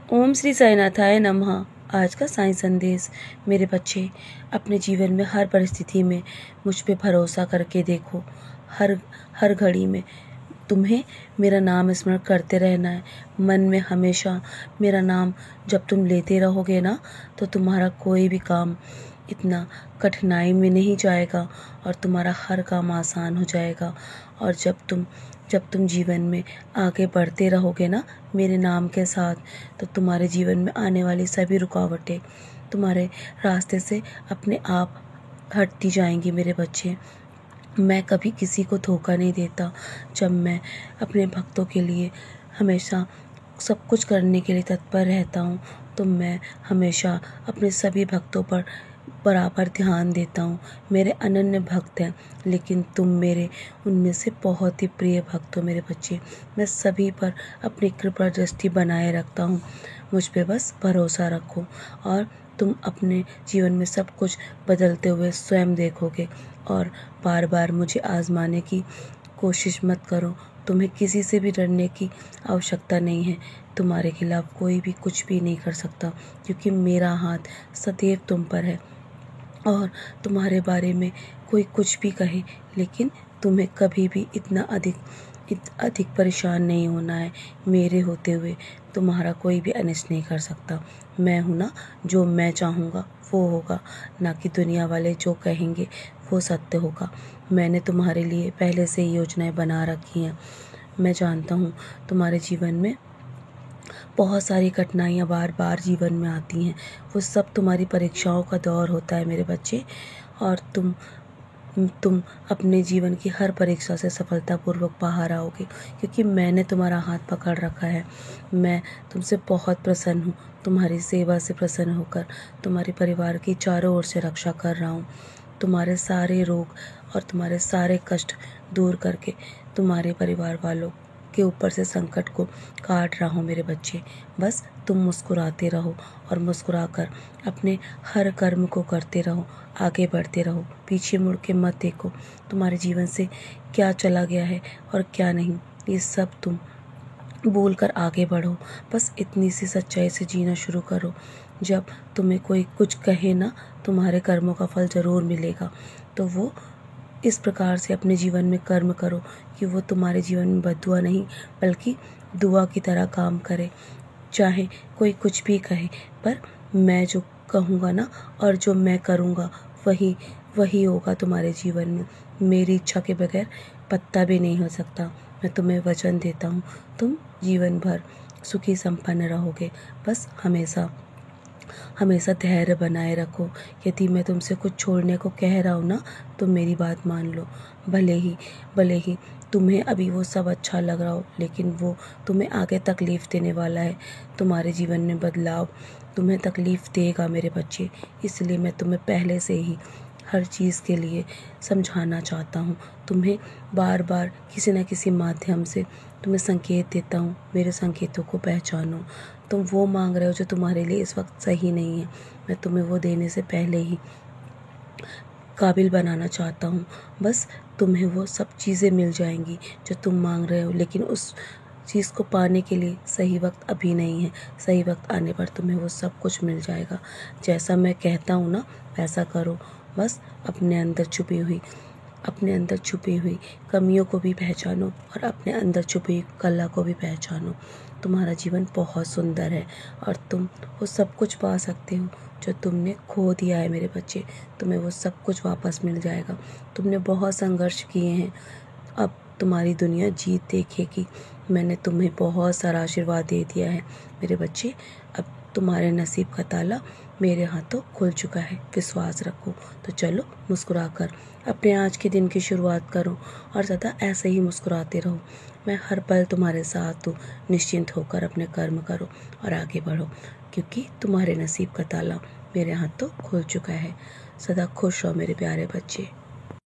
ओम श्री साईनाथाय नमः। आज का साईं संदेश। मेरे बच्चे, अपने जीवन में हर परिस्थिति में मुझ पे भरोसा करके देखो। हर हर घड़ी में तुम्हें मेरा नाम स्मरण करते रहना है। मन में हमेशा मेरा नाम जब तुम लेते रहोगे ना, तो तुम्हारा कोई भी काम इतना कठिनाई में नहीं जाएगा और तुम्हारा हर काम आसान हो जाएगा। और जब तुम जीवन में आगे बढ़ते रहोगे ना मेरे नाम के साथ, तो तुम्हारे जीवन में आने वाली सभी रुकावटें तुम्हारे रास्ते से अपने आप हटती जाएंगी। मेरे बच्चे, मैं कभी किसी को धोखा नहीं देता। जब मैं अपने भक्तों के लिए हमेशा सब कुछ करने के लिए तत्पर रहता हूँ, तो मैं हमेशा अपने सभी भक्तों पर बराबर ध्यान देता हूँ। मेरे अनन्य भक्त हैं, लेकिन तुम मेरे उनमें से बहुत ही प्रिय भक्त हो। मेरे बच्चे, मैं सभी पर अपनी कृपा दृष्टि बनाए रखता हूँ। मुझ पे बस भरोसा रखो और तुम अपने जीवन में सब कुछ बदलते हुए स्वयं देखोगे। और बार बार मुझे आजमाने की कोशिश मत करो। तुम्हें किसी से भी डरने की आवश्यकता नहीं है। तुम्हारे खिलाफ कोई भी कुछ भी नहीं कर सकता, क्योंकि मेरा हाथ सदैव तुम पर है। और तुम्हारे बारे में कोई कुछ भी कहे, लेकिन तुम्हें कभी भी इतना अधिक परेशान नहीं होना है। मेरे होते हुए तुम्हारा कोई भी अनिष्ट नहीं कर सकता। मैं हूँ ना, जो मैं चाहूँगा वो होगा, ना कि दुनिया वाले जो कहेंगे वो सत्य होगा। मैंने तुम्हारे लिए पहले से ही योजनाएं बना रखी हैं। मैं जानता हूँ तुम्हारे जीवन में बहुत सारी कठिनाइयाँ बार बार जीवन में आती हैं। वो सब तुम्हारी परीक्षाओं का दौर होता है मेरे बच्चे। और तुम अपने जीवन की हर परीक्षा से सफलतापूर्वक बाहर आओगे, क्योंकि मैंने तुम्हारा हाथ पकड़ रखा है। मैं तुमसे बहुत प्रसन्न हूँ। तुम्हारी सेवा से प्रसन्न होकर तुम्हारे परिवार की चारों ओर से रक्षा कर रहा हूँ। तुम्हारे सारे रोग और तुम्हारे सारे कष्ट दूर करके तुम्हारे परिवार वालों के ऊपर से संकट को काट रहा हूँ। मेरे बच्चे, बस तुम मुस्कुराते रहो और मुस्कुराकर अपने हर कर्म को करते रहो, आगे बढ़ते रहो, पीछे मुड़ के मत देखो। तुम्हारे जीवन से क्या चला गया है और क्या नहीं, ये सब तुम भूल कर आगे बढ़ो। बस इतनी सी सच्चाई से जीना शुरू करो। जब तुम्हें कोई कुछ कहे ना, तुम्हारे कर्मों का फल जरूर मिलेगा। तो वो इस प्रकार से अपने जीवन में कर्म करो कि वो तुम्हारे जीवन में बद्दुआ नहीं, बल्कि दुआ की तरह काम करे। चाहे कोई कुछ भी कहे, पर मैं जो कहूँगा ना और जो मैं करूँगा वही होगा तुम्हारे जीवन में। मेरी इच्छा के बगैर पत्ता भी नहीं हो सकता। मैं तुम्हें वचन देता हूँ, तुम जीवन भर सुखी संपन्न रहोगे। बस हमेशा धैर्य बनाए रखो। यदि मैं तुमसे कुछ छोड़ने को कह रहा हूँ ना, तो मेरी बात मान लो। भले ही तुम्हें अभी वो सब अच्छा लग रहा हो, लेकिन वो तुम्हें आगे तकलीफ़ देने वाला है। तुम्हारे जीवन में बदलाव तुम्हें तकलीफ़ देगा मेरे बच्चे। इसलिए मैं तुम्हें पहले से ही हर चीज़ के लिए समझाना चाहता हूँ। तुम्हें बार बार किसी न किसी माध्यम से तुम्हें संकेत देता हूँ। मेरे संकेतों को पहचानो। तुम वो मांग रहे हो जो तुम्हारे लिए इस वक्त सही नहीं है। मैं तुम्हें वो देने से पहले ही काबिल बनाना चाहता हूँ। बस तुम्हें वो सब चीज़ें मिल जाएंगी जो तुम मांग रहे हो, लेकिन उस चीज़ को पाने के लिए सही वक्त अभी नहीं है। सही वक्त आने पर तुम्हें वो सब कुछ मिल जाएगा। जैसा मैं कहता हूँ ना, वैसा करो। बस अपने अंदर छुपी हुई कमियों को भी पहचानो और अपने अंदर छुपी हुई कला को भी पहचानो। तुम्हारा जीवन बहुत सुंदर है और तुम वो सब कुछ पा सकते हो जो तुमने खो दिया है मेरे बच्चे। तुम्हें वो सब कुछ वापस मिल जाएगा। तुमने बहुत संघर्ष किए हैं, अब तुम्हारी दुनिया जीत देखेगी। मैंने तुम्हें बहुत सारा आशीर्वाद दे दिया है मेरे बच्चे। अब तुम्हारे नसीब का ताला मेरे हाथों खुल चुका है। विश्वास रखो। तो चलो, मुस्कुराकर अपने आज के दिन की शुरुआत करो और सदा ऐसे ही मुस्कुराते रहो। मैं हर पल तुम्हारे साथ हूँ। निश्चिंत होकर अपने कर्म करो और आगे बढ़ो, क्योंकि तुम्हारे नसीब का ताला मेरे हाथों खुल चुका है। सदा खुश रहो मेरे प्यारे बच्चे।